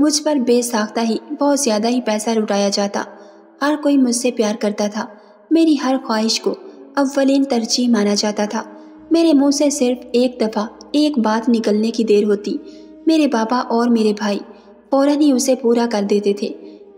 مجھ پر بے ساختہ ہی بہت زیادہ ہی پیسہ لٹایا جاتا۔ ہر کوئی مجھ سے پیار کرتا تھا، میری ہر خواہش کو اولین ترجیح مانا جاتا تھا۔ میرے منہ سے صرف ایک دفعہ ایک بات نکلنے کی دیر ہوتی، میرے بابا اور میرے بھائی فوراً ہی اسے پورا کر دیتے تھے۔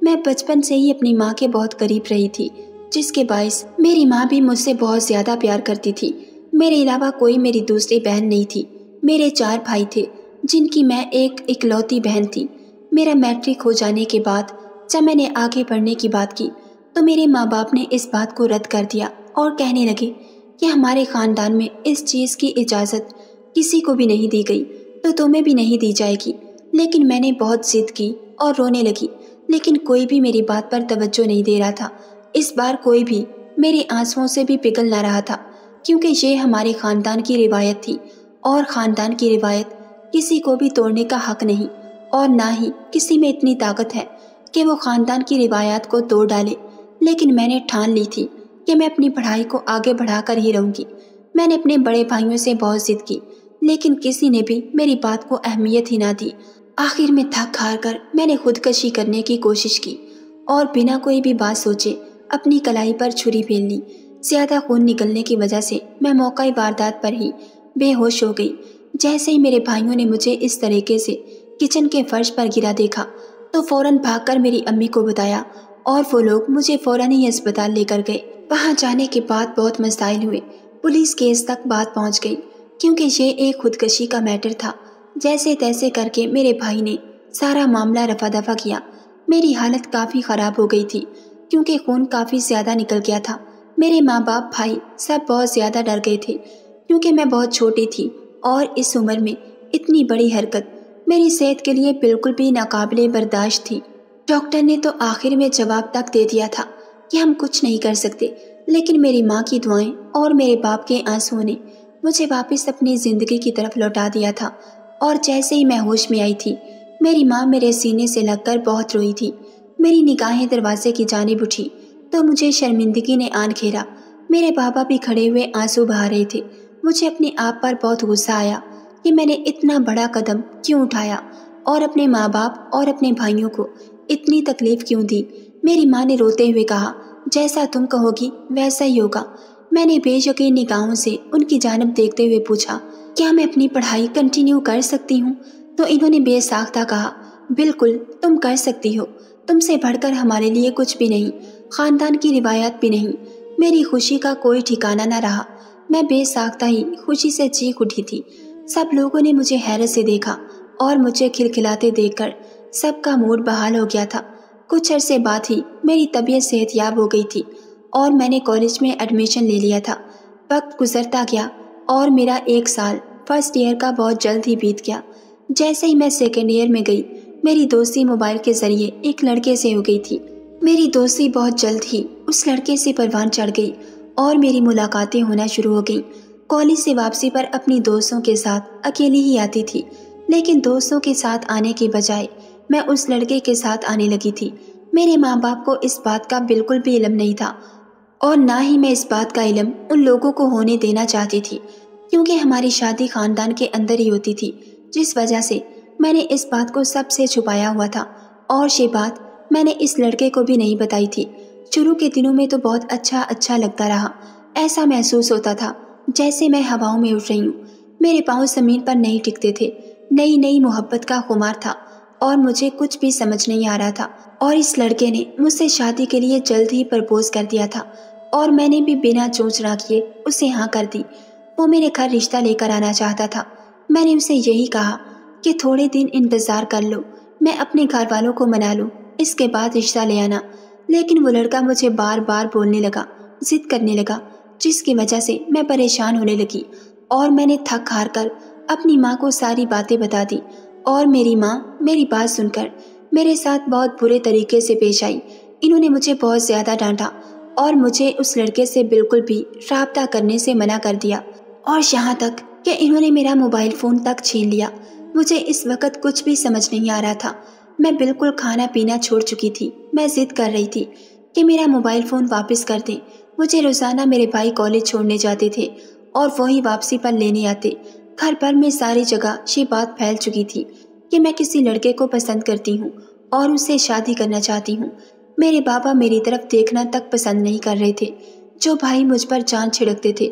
میں بچپن سے ہی اپنی ماں کے بہت قریب رہی تھی، جس کے باعث میری ماں بھی مجھ سے بہت زیادہ پیار کرتی تھی۔ میرے علاوہ کوئی میری دوسری بہن نہیں تھی۔ میرے 4 بھائی تھے، جن کی میں ایک اکلوتی بہن تھی۔ میرا میٹرک ہو جانے کے بعد جب میں نے آگے پڑھنے کی بات کی تو میرے ماں باپ نے اس بات کو رد کر دیا اور کہنے لگے کہ ہمارے خاندان میں اس چیز کی اجازت کسی کو بھی نہیں دی گئی، تو تمہیں بھی نہیں دی جائے گی۔ لیکن میں نے بہت ضد کی اور رونے لگی، لیکن کوئی بھی میری بات پر توجہ نہیں دے رہا تھا۔ اس بار کوئی بھی میرے آنسوؤں سے بھی پگھل نہ رہا تھا، کیونکہ یہ ہمارے خاندان کی روایت تھی، اور خاندان کی روایت کسی کو بھی توڑنے کا حق نہیں، اور نہ ہی کسی میں اتنی طاقت ہے کہ وہ خاندان کی روایات کو توڑ ڈالے۔ لیکن میں نے ٹھان لی تھی کہ میں اپنی پڑھائی کو آگے بڑھا کر ہی رہوں گی۔ میں نے اپنے بڑے بھائیوں سے بہت ضد کی، لیکن کسی نے بھی میری بات کو اہمیت ہی نہ دی۔ آخر میں تھک ہار کر میں نے خودکشی کرنے کی کوشش کی اور بنا کوئی بھی بات سوچے اپنی کلائی پر چھری پھیر لی۔ زیادہ خون نکلنے کی وجہ سے میں موقعی واردات پر ہی بے ہوش ہو گئی۔ جیسے ہی میرے بھائیوں نے مجھے اس طریقے سے کچن کے فرش پر گرا دیکھا تو فوراً بھاگ کر میری امی کو بتایا، اور وہ لوگ مجھے فوراً ہی اسپتال لے کر گئے۔ وہاں جانے کے بعد بہت مسائل ہوئے، پولیس کیس تک بات پہنچ گئی، کیونکہ یہ ایک خودکشی کا میٹر تھا۔ جیسے تیسے کر کے میرے بھائی نے سارا معاملہ رفع دفع کیا۔ میری حالت کافی خراب ہو گئی تھی، کیونکہ خون کافی زیادہ نکل گیا تھا۔ میرے ماں باپ بھائی سب بہت زیادہ ڈر گئے تھے، کیونکہ میں بہت چھوٹی تھی اور اس عمر میں اتنی بڑی حرکت میری صحت کے لیے بالکل بھی ناقابل برداشت تھی۔ ڈاکٹر نے تو آخر میں جواب تک دے دیا تھا کہ ہم کچھ نہیں کر سکتے، لیکن میری ماں کی دعائیں اور میرے باپ کے آنسوؤں نے مجھے واپس اپنی زندگی کی طرف لوٹا دیا تھا۔ اور جیسے ہی میں ہوش میں آئی تھی، میری ماں میرے سینے سے لگ کر بہت روئی تھی۔ میری نگاہیں دروازے کی جانب اٹھی تو مجھے شرمندگی نے آن گھیرا۔ میرے بابا بھی کھڑے ہوئے آنسو بہا رہے تھے۔ مجھے اپنے آپ پر بہت غصہ آیا کہ میں نے اتنا بڑا قدم کیوں اٹھایا اور اپنے ماں باپ اور اپنے بھائیوں کو اتنی تکلیف کیوں دی۔ میری ماں نے روتے ہوئے کہا، جیسا تم کہو گی ویسا ہی ہوگا۔ میں نے بے یقین نگاہوں سے ان کی جانب دیکھتے ہوئے پوچھا، کیا میں اپنی پڑھائی کنٹینیو کر سکتی ہوں؟ تو انہوں نے بے ساختہ کہا، بالکل تم کر سکتی ہو، تم سے بڑھ کر ہمارے لیے کچھ بھی نہیں، خاندان کی روایات بھی نہیں۔ میری خوشی کا کوئی ٹھکانہ نہ رہا، میں بے ساختہ ہی خوشی سے چیخ اٹھی تھی۔ سب لوگوں نے مجھے حیرت سے دیکھا اور مجھے کھلکھلاتے دیکھ کر سب کا موڈ بحال ہو گیا تھا۔ کچھ عرصے بعد ہی میری طبیعت صحت یاب ہو گئی تھی اور میں نے کالج میں ایڈمیشن لے لیا تھا۔ وقت گزرتا گیا اور میرا 1 سال فرسٹ ایئر کا بہت جلد ہی بیت گیا۔ جیسے ہی میں سیکنڈ ایئر میں گئی، میری دوستی موبائل کے ذریعے ایک لڑکے سے ہو گئی تھی۔ میری دوستی بہت جلد ہی اس لڑکے سے پروان چڑھ گئی اور میری ملاقاتیں ہونا شروع ہو گئیں۔ کالج سے واپسی پر اپنی دوستوں کے ساتھ اکیلی ہی آتی تھی، لیکن دوستوں کے ساتھ آنے کے بجائے میں اس لڑکے کے ساتھ آنے لگی تھی۔ میرے ماں باپ کو اس بات کا بالکل بھی علم نہیں تھا، اور نہ ہی میں اس بات کا علم ان لوگوں کو ہونے دینا چاہتی تھی، کیونکہ ہماری شادی خاندان کے اندر ہی ہوتی تھی، جس وجہ سے میں نے اس بات کو سب سے چھپایا ہوا تھا، اور یہ بات میں نے اس لڑکے کو بھی نہیں بتائی تھی۔ شروع کے دنوں میں تو بہت اچھا لگتا رہا۔ ایسا محسوس ہوتا تھا جیسے میں ہواؤں میں اڑ رہی ہوں۔ میرے پاؤں زمین پر نہیں ٹکتے تھے۔ نئی محبت کا خمار تھا اور مجھے کچھ بھی سمجھ نہیں آ رہا تھا، اور اس لڑکے نے مجھ سے شادی کے لیے جلد ہی پرپوز کر دیا تھا، اور میں نے بھی بنا چوچ رہا کیے اسے ہاں کر دی۔ وہ میرے گھر رشتہ لے کر آنا چاہتا تھا۔ میں نے اسے یہی کہا کہ تھوڑے دن انتظار کر لو، میں اپنے گھر والوں کو منا لوں، اس کے بعد رشتہ لے آنا۔ لیکن وہ لڑکا مجھے بار بار بولنے لگا، ضد کرنے لگا، جس کی وجہ سے میں پریشان ہونے لگی، اور میں نے تھک ہار کر اپنی ماں کو ساری باتیں بتا دی، اور میری ماں میری بات سن کر میرے ساتھ بہت برے طریقے سے پیش آئی۔ انہوں نے مجھے بہت زیادہ ڈانٹا اور مجھے اس لڑکے سے بالکل بھی رابطہ کرنے سے منع کر دیا، اور یہاں تک کہ انہوں نے میرا موبائل فون تک چھین لیا۔ مجھے اس وقت کچھ بھی سمجھ نہیں آ رہا تھا۔ میں بالکل کھانا پینا چھوڑ چکی تھی۔ میں ضد کر رہی تھی کہ میرا موبائل فون واپس کر دیں۔ مجھے روزانہ میرے بھائی کالج چھوڑنے جاتے تھے اور وہی واپسی پر لینے آتے۔ گھر پر میں ساری جگہ یہ بات پھیل چکی تھی کہ میں کسی لڑکے کو پسند کرتی ہوں اور اس سے شادی کرنا چاہتی ہوں۔ میرے بابا میری طرف دیکھنا تک پسند نہیں کر رہے تھے۔ جو بھائی مجھ پر جان چھڑکتے تھے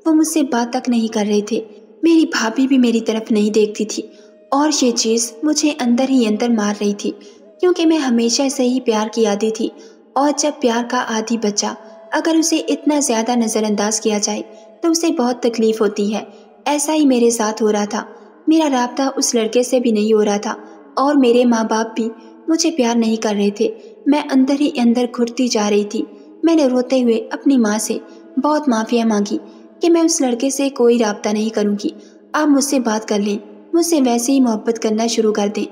وہ مجھ سے بات تک نہیں کر رہے تھے۔ میری بھابھی بھی میری طرف نہیں دیکھتی تھی اور یہ چیز مجھے اندر ہی اندر مار رہی تھی، کیونکہ میں ہمیشہ سے ہی پیار کی عادی تھی، اور جب پیار کا عادی بچہ اگر اسے اتنا زیادہ نظر انداز کیا جائے تو اسے بہت تکلیف ہوتی ہے۔ ایسا ہی میرے ساتھ ہو رہا تھا۔ میرا رابطہ اس لڑکے سے بھی نہیں ہو رہا تھا اور میرے ماں باپ بھی مجھے پیار نہیں کر رہے تھے۔ میں اندر ہی اندر گھٹتی جا رہی تھی۔ میں نے روتے ہوئے اپنی ماں سے بہت معافیا مانگی کہ میں اس لڑکے سے کوئی رابطہ نہیں کروں گی، آپ مجھ سے بات کر لیں، مجھ سے ویسے ہی محبت کرنا شروع کر دیں۔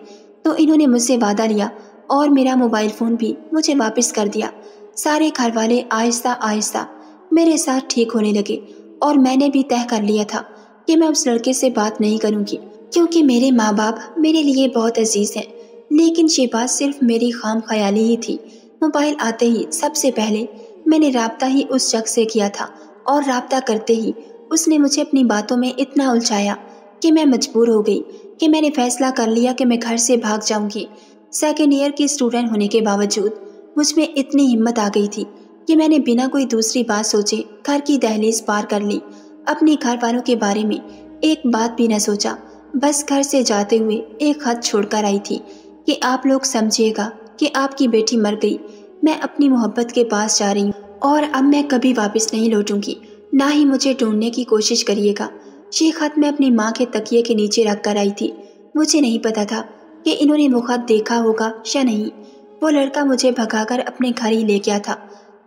تو انہوں نے مجھ سے وعدہ لیا اور میرا موبائل فون بھی مجھے واپس کر دیا۔ سارے گھر والے آہستہ آہستہ میرے ساتھ ٹھیک ہونے لگے اور میں نے بھی طے کر لیا تھا کہ میں اس لڑکے سے بات نہیں کروں گی، کیونکہ میرے ماں باپ میرے لیے بہت عزیز ہیں۔ لیکن یہ بات صرف میری خام خیالی ہی تھی۔ موبائل آتے ہی سب سے پہلے میں نے رابطہ ہی اس شخص سے کیا تھا، اور رابطہ کرتے ہی اس نے مجھے اپنی باتوں میں اتنا الجھایا کہ میں مجبور ہو گئی کہ میں نے فیصلہ کر لیا کہ میں گھر سے بھاگ جاؤں گی۔ سیکنڈ ایئر کی اسٹوڈنٹ ہونے کے باوجود مجھ میں اتنی ہمت آ گئی تھی کہ میں نے بنا کوئی دوسری بات سوچے گھر کی دہلیز پار کر لی۔ اپنے گھر والوں کے بارے میں ایک بات بھی نہ سوچا، بس گھر سے جاتے ہوئے ایک خط چھوڑ کر آئی تھی کہ آپ لوگ سمجھیے گا کہ آپ کی بیٹی مر گئی، میں اپنی محبت کے پاس جا رہی ہوں اور اب میں کبھی واپس نہیں لوٹوں گی، نہ ہی مجھے ڈھونڈنے کی کوشش کریے گا۔ یہ خط میں اپنی ماں کے تکیے کے نیچے رکھ کر آئی تھی۔ مجھے نہیں پتا تھا کہ انہوں نے وہ خط دیکھا ہوگا یا نہیں۔ وہ لڑکا مجھے بھگا کر اپنے گھر ہی لے گیا تھا۔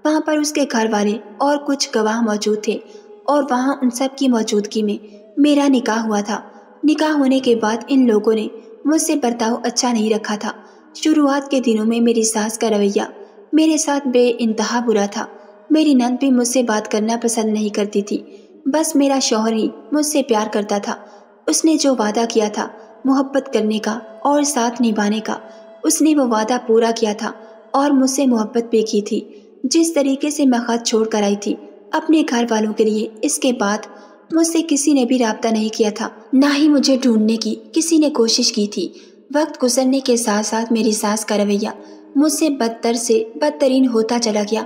وہاں پر اس کے گھر والے اور کچھ گواہ موجود تھے، اور وہاں ان سب کی موجودگی میں میرا نکاح ہوا تھا۔ نکاح ہونے کے بعد ان لوگوں نے مجھ سے برتاؤ اچھا نہیں رکھا تھا۔ شروعات کے دنوں میں میری ساس کا رویہ میرے ساتھ بے انتہا برا تھا۔ میری نند بھی مجھ سے بات کرنا پسند نہیں کرتی تھی، بس میرا شوہر ہی مجھ سے پیار کرتا تھا۔ اس نے جو وعدہ کیا تھا محبت کرنے کا اور ساتھ نبھانے کا، اس نے وہ وعدہ پورا کیا تھا اور مجھ سے محبت بھی کی تھی۔ جس طریقے سے میں خط چھوڑ کر آئی تھی اپنے گھر والوں کے لیے، اس کے بعد مجھ سے کسی نے بھی رابطہ نہیں کیا تھا، نہ ہی مجھے ڈھونڈنے کی کسی نے کوشش کی تھی۔ وقت گزرنے کے ساتھ ساتھ میری ساس کا رویہ مجھ سے بدتر سے بدترین ہوتا چلا گیا۔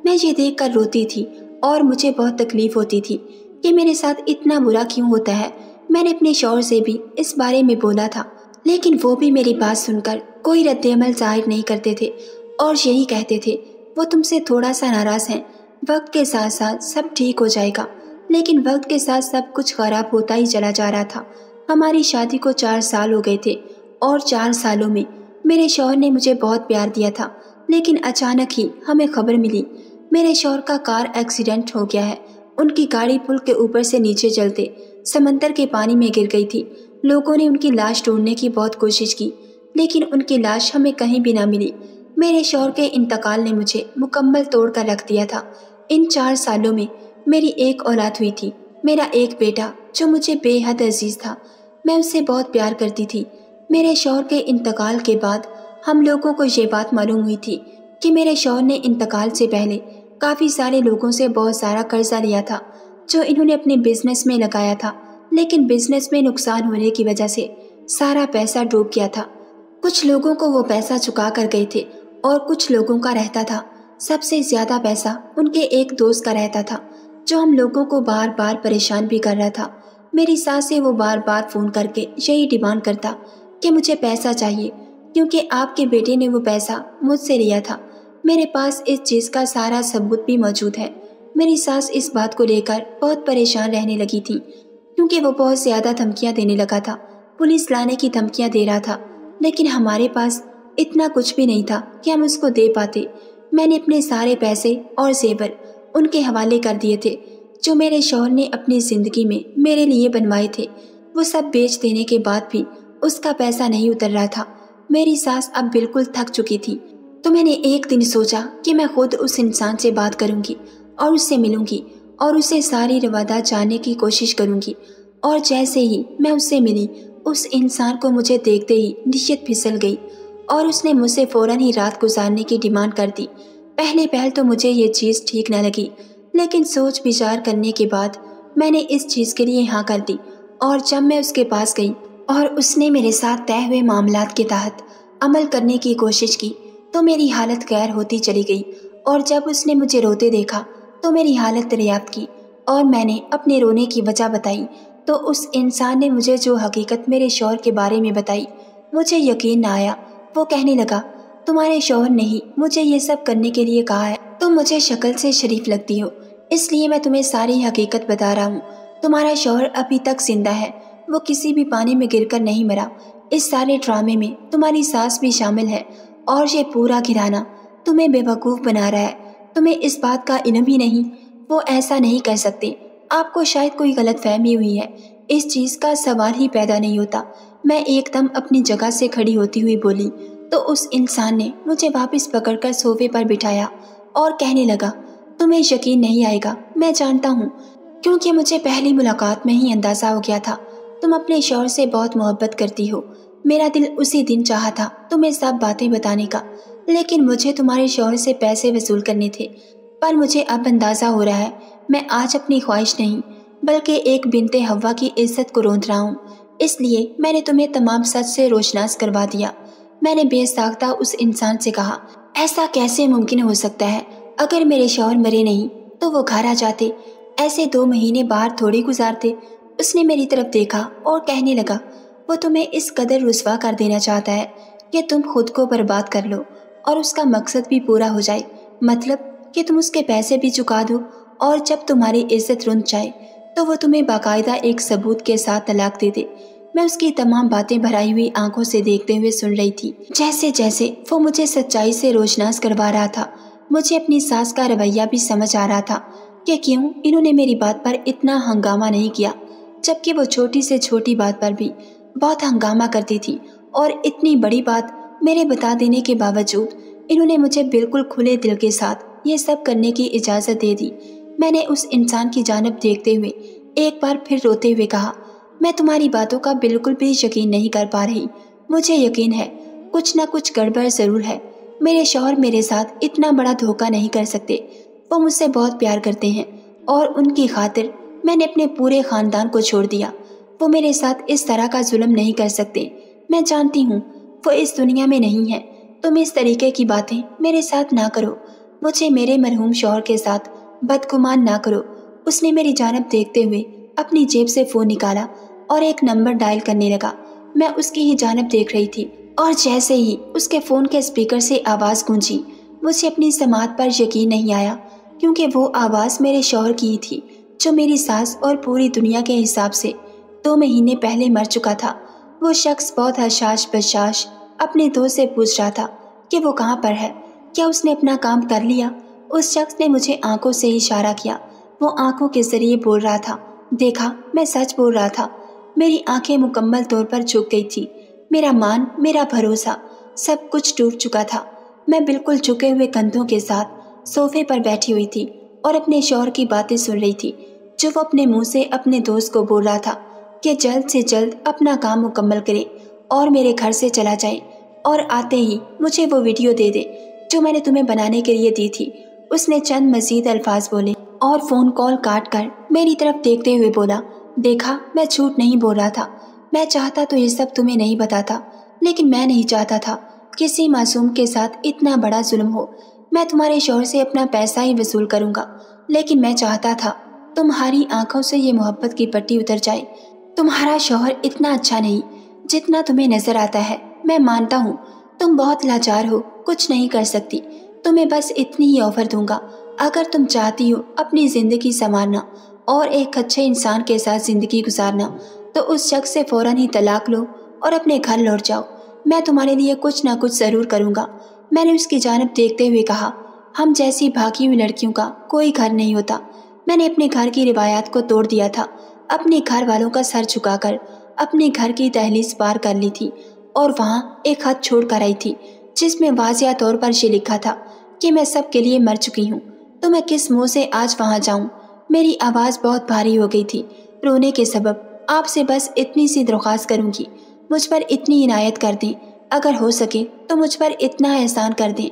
میں یہ دیکھ کر روتی تھی اور مجھے بہت تکلیف ہوتی تھی کہ میرے ساتھ اتنا برا کیوں ہوتا ہے۔ میں نے اپنے شوہر سے بھی اس بارے میں بولا تھا، لیکن وہ بھی میری بات سن کر کوئی رد عمل ظاہر نہیں کرتے تھے اور یہی کہتے تھے وہ تم سے تھوڑا سا ناراض ہیں، وقت کے ساتھ ساتھ سب ٹھیک ہو جائے گا۔ لیکن وقت کے ساتھ سب کچھ خراب ہوتا ہی چلا جا رہا تھا۔ ہماری شادی کو 4 سال ہو گئے تھے اور 4 سالوں میں میرے شوہر نے مجھے بہت پیار دیا تھا، لیکن اچانک ہی ہمیں خبر ملی میرے شوہر کا کار ایکسیڈنٹ ہو گیا ہے۔ ان کی گاڑی پل کے اوپر سے نیچے چلتے سمندر کے پانی میں گر گئی تھی۔ لوگوں نے ان کی لاش ڈھونڈنے کی بہت کوشش کی، لیکن ان کی لاش ہمیں کہیں بھی نہ ملی۔ میرے شوہر کے انتقال نے مجھے مکمل توڑ کر رکھ دیا تھا۔ ان 4 سالوں میں میری ایک اولاد ہوئی تھی، میرا ایک بیٹا جو مجھے بے حد عزیز تھا۔ میں اس سے بہت پیار کرتی تھی۔ میرے شوہر کے انتقال کے بعد ہم لوگوں کو یہ بات معلوم ہوئی تھی کہ میرے شوہر نے انتقال سے پہلے کافی سارے لوگوں سے بہت سارا قرضہ لیا تھا جو انہوں نے اپنے بزنس میں لگایا تھا، لیکن بزنس میں نقصان ہونے کی وجہ سے سارا پیسہ ڈوب گیا تھا۔ کچھ لوگوں کو وہ پیسہ چکا کر گئے تھے اور کچھ لوگوں کا رہتا تھا۔ سب سے زیادہ پیسہ ان کے ایک دوست کا رہتا تھا جو ہم لوگوں کو بار بار پریشان بھی کر رہا تھا۔ میری ساس سے وہ بار بار فون کر کے یہی ڈیمانڈ کرتا کہ مجھے پیسہ چاہیے، کیونکہ آپ کے بیٹے نے وہ پیسہ مجھ سے لیا تھا۔ میرے پاس اس چیز کا سارا ثبوت بھی موجود ہے۔ میری ساس اس بات کو لے کر بہت پریشان رہنے لگی تھی، کیونکہ وہ بہت زیادہ دھمکیاں دینے لگا تھا، پولیس لانے کی دھمکیاں دے رہا تھا، لیکن ہمارے پاس اتنا کچھ بھی نہیں تھا کہ ہم اس کو دے پاتے۔ میں نے اپنے سارے پیسے اور زیور ان کے حوالے کر دیے تھے جو میرے شوہر نے اپنی زندگی میں میرے لیے بنوائے تھے۔ وہ سب بیچ دینے کے بعد بھی اس کا پیسہ نہیں اتر رہا تھا۔ میری ساس اب بالکل تھک چکی تھی، تو میں نے ایک دن سوچا کہ میں خود اس انسان سے بات کروں گی اور اس سے ملوں گی اور اسے ساری روادات جاننے کی کوشش کروں گی۔ اور جیسے ہی میں اس سے ملی، اس انسان کو مجھے دیکھتے ہی نیت پھسل گئی اور اس نے مجھ سے فوراً ہی رات گزارنے کی ڈیمانڈ کر دی۔ پہل تو مجھے یہ چیز ٹھیک نہ لگی، لیکن سوچ بچار کرنے کے بعد میں نے اس چیز کے لیے ہاں کر دی، اور جب میں اس کے پاس گئی اور اس نے میرے ساتھ طے ہوئے معاملات کے تحت عمل کرنے کی کوشش کی تو میری حالت غیر ہوتی چلی گئی، اور جب اس نے مجھے روتے دیکھا تو میری حالت دریافت کی اور میں نے اپنے رونے کی وجہ بتائی تو اس انسان نے مجھے جو حقیقت میرے شوہر کے بارے میں بتائی مجھے یقین نہ آیا۔ وہ کہنے لگا، تمہارے شوہر نے ہی مجھے یہ سب کرنے کے لیے کہا ہے، تم مجھے شکل سے شریف لگتی ہو اس لیے میں تمہیں ساری حقیقت بتا رہا ہوں۔ تمہارا شوہر ابھی تک زندہ ہے، وہ کسی بھی پانی میں گر کر نہیں مرا۔ اس سارے ڈرامے میں تمہاری ساس بھی شامل ہے اور یہ پورا گھرانہ تمہیں بے وقوف بنا رہا ہے۔ تمہیں اس بات کا علم ہی نہیں، وہ ایسا نہیں کر سکتے۔ آپ کو شاید کوئی غلط فہمی ہوئی ہے، اس چیز کا سوال ہی پیدا نہیں ہوتا۔ میں ایک دم اپنی جگہ سے کھڑی ہوتی ہوئی بولی تو اس انسان نے مجھے واپس پکڑ کر صوفے پر بٹھایا اور کہنے لگا، تمہیں یقین نہیں آئے گا، میں جانتا ہوں، کیونکہ مجھے پہلی ملاقات میں ہی اندازہ ہو گیا تھا تم اپنے شوہر سے بہت محبت کرتی ہو۔ میرا دل اسی دن چاہا تھا تمہیں سب باتیں بتانے کا، لیکن مجھے تمہارے شوہر سے پیسے وصول کرنے تھے۔ پر مجھے اب اندازہ ہو رہا ہے میں آج اپنی خواہش نہیں بلکہ ایک بنت حوا کی عزت کو روند رہا ہوں، اس لیے میں نے تمہیں تمام سچ سے روشناس کروا دیا۔ میں نے بے ساختہ اس انسان سے کہا، ایسا کیسے ممکن ہو سکتا ہے؟ اگر میرے شوہر مرے نہیں تو وہ گھر آ جاتے، ایسے 2 مہینے باہر تھوڑی گزارتے۔ اس نے میری طرف دیکھا اور کہنے لگا، وہ تمہیں اس قدر رسوا کر دینا چاہتا ہے کہ تم خود کو برباد کر لو اور اس کا مقصد بھی پورا ہو جائے، مطلب کہ تم اس کے پیسے بھی چکا دو، اور جب تمہاری عزت رند جائے تو وہ تمہیں باقاعدہ ایک ثبوت کے ساتھ طلاق دے دے۔ میں اس کی تمام باتیں بھرائی ہوئی آنکھوں سے دیکھتے ہوئے سن رہی تھی، جیسے جیسے وہ مجھے سچائی سے روشناس کروا رہا تھا۔ مجھے اپنی ساس کا رویہ بھی سمجھ آ رہا تھا کہ کیوں انہوں نے میری بات پر اتنا ہنگامہ نہیں کیا، جبکہ وہ چھوٹی سے چھوٹی بات پر بھی بہت ہنگامہ کرتی تھی، اور اتنی بڑی بات میرے بتا دینے کے باوجود انہوں نے مجھے بالکل کھلے دل کے ساتھ یہ سب کرنے کی اجازت دے دی۔ میں نے اس انسان کی جانب دیکھتے ہوئے ایک بار پھر روتے ہوئے کہا، میں تمہاری باتوں کا بالکل بھی یقین نہیں کر پا رہی۔ مجھے یقین ہے کچھ نہ کچھ گڑبڑ ضرور ہے۔ میرے شوہر میرے ساتھ اتنا بڑا دھوکہ نہیں کر سکتے۔ وہ مجھ سے بہت پیار کرتے ہیں اور ان کی خاطر میں نے اپنے پورے خاندان کو چھوڑ دیا۔ وہ میرے ساتھ اس طرح کا ظلم نہیں کر سکتے۔ میں جانتی ہوں وہ اس دنیا میں نہیں ہے۔ تم اس طریقے کی باتیں میرے ساتھ نہ کرو، مجھے میرے مرحوم شوہر کے ساتھ بدگمان نہ کرو۔ اس نے میری جانب دیکھتے ہوئے اپنی جیب سے فون نکالا اور ایک نمبر ڈائل کرنے لگا۔ میں اس کی ہی جانب دیکھ رہی تھی اور جیسے ہی اس کے فون کے اسپیکر سے آواز گونجی مجھے اپنی سماعت پر یقین نہیں آیا، کیونکہ وہ آواز میرے شوہر کی ہی تھی جو میری ساس اور پوری دنیا کے حساب سے 2 مہینے پہلے مر چکا تھا۔ وہ شخص بہت حشاش بشاش اپنے دوست سے پوچھ رہا تھا کہ وہ کہاں پر ہے، کیا اس نے اپنا کام کر لیا؟ اس شخص نے مجھے آنکھوں سے اشارہ کیا۔ وہ آنکھوں کے ذریعے بول رہا تھا، دیکھا میں سچ بول رہا تھا۔ میری آنکھیں مکمل طور پر جھک گئی تھی۔ میرا مان، میرا بھروسہ، سب کچھ ٹوٹ چکا تھا۔ میں بالکل جھکے ہوئے کندھوں کے ساتھ صوفے پر بیٹھی ہوئی تھی اور اپنے شوہر کی باتیں سن رہی تھی، جو وہ اپنے منہ سے اپنے دوست کو بول رہا تھا کہ جلد سے جلد اپنا کام مکمل کرے اور میرے گھر سے چلا جائے، اور آتے ہی مجھے وہ ویڈیو دے دے جو میں نے تمہیں بنانے کے لیے دی تھی۔ اس نے چند مزید الفاظ بولے اور فون کال کاٹ کر میری طرف دیکھتے ہوئے بولا، دیکھا میں جھوٹ نہیں بول رہا تھا، میں چاہتا تو یہ سب تمہیں نہیں بتاتا، لیکن میں نہیں چاہتا تھا کسی معصوم کے ساتھ اتنا بڑا ظلم ہو۔ میں تمہارے شوہر سے اپنا پیسہ ہی وصول کروں گا، لیکن میں چاہتا تھا تمہاری آنکھوں سے یہ محبت کی پٹی اتر جائے۔ تمہارا شوہر اتنا اچھا نہیں جتنا تمہیں نظر آتا ہے۔ میں مانتا ہوں تم بہت لاچار ہو، کچھ نہیں کر سکتی، تمہیں بس اتنی ہی آفر دوں گا، اگر تم چاہتی ہو اپنی زندگی سنوارنا اور ایک اچھے انسان کے ساتھ زندگی گزارنا تو اس شخص سے فوراً ہی طلاق لو اور اپنے گھر لوٹ جاؤ۔ میں تمہارے لیے کچھ نہ کچھ ضرور کروں گا۔ میں نے اس کی جانب دیکھتے ہوئے کہا، ہم جیسی بھاگی ہوئی لڑکیوں کا کوئی گھر نہیں ہوتا۔ میں نے اپنے گھر کی روایات کو توڑ دیا تھا، اپنے گھر والوں کا سر جھکا کر اپنے گھر کی دہلیز پار کر لی تھی اور وہاں ایک خط چھوڑ کر آئی تھی جس میں واضح طور پر یہ لکھا تھا کہ میں سب کے لیے مر چکی ہوں، تو میں کس منہ سے آج وہاں جاؤں؟ میری آواز بہت بھاری ہو گئی تھی رونے کے سبب۔ آپ سے بس اتنی سی درخواست کروں گی، مجھ پر اتنی عنایت کر دیں، اگر ہو سکے تو مجھ پر اتنا احسان کر دیں،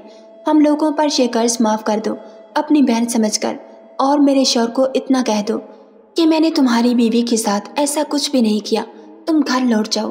ہم لوگوں پر یہ قرض معاف کر دو اپنی بہن سمجھ کر، اور میرے شوہر کو اتنا کہہ دو کہ میں نے تمہاری بیوی کے ساتھ ایسا کچھ بھی نہیں کیا، تم گھر لوٹ جاؤ۔